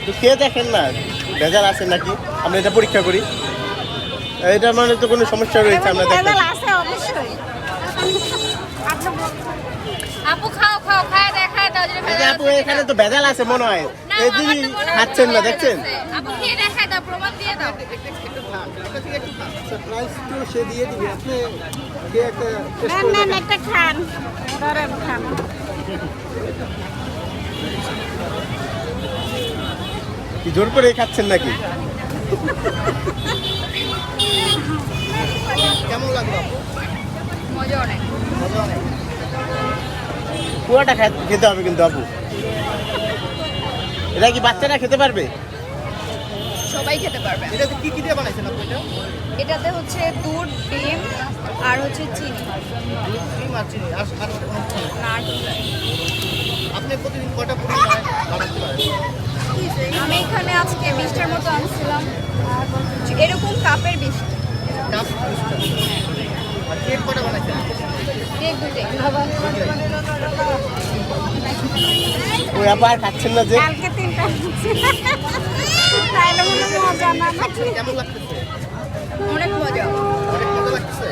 তো খেয়ে দেখেন না ভেজাল আছে নাকি, আমরা এটা পরীক্ষা করি। এটা মানে তো কোনো সমস্যা রয়েছে আমরা দেখেন। ভেজাল আছে অবশ্যই। আপু খাও খাও খায় দেখায় দাও যদি ভেজাল আপু আছে এখানে তো ভেজাল আছে মনে হয়, না, এই আমার দিনই তো মনে হয় খাচ্ছেন না ভেজাল দেখছেন। আছে। আপু খেয়ে দেখায় দাও, প্রমাণ দিয়ে দাও। সারপ্রাইজ তো সে দিয়ে দিবে, আপনি যে একটা টেস্ট নেন করে নেন দেখেন। একটা খান, ধরেন খান। কি জোর করে খাচ্ছেন নাকি? কেমন লাগলো আপু? মজা অনেক। মজা অনেক। পুরোটা খেতে হবে কিন্তু আপু। এটা কি বাচ্চারা খেতে পারবে? সবাই খেতে পারবে। এটাতে কি কি দিয়ে বানাইছেন আপনি এটা? এটাতে হচ্ছে দুধ, ডিম আর হচ্ছে চিনি। দুধ, ডিম আর চিনি আর কোনো কিছু না। নারকেল দেয়। আপনি প্রতিদিন কয়টা পুরি বানাতে পারেন? আমি এখানে আজকে 20টার মতো আনছিলাম, এরকম কাপের 20টা। কাপ 20টা। আর কেক কয়টা বানাইছেন? কেক দুইটাই। ওই আপু আর খাচ্ছেন না যে? কালকে 3টা তাইলে মনে হয় মজা না নাকি? কেমন লাগতেছে? অনেক মজা। অনেক মজা লাগতেছে?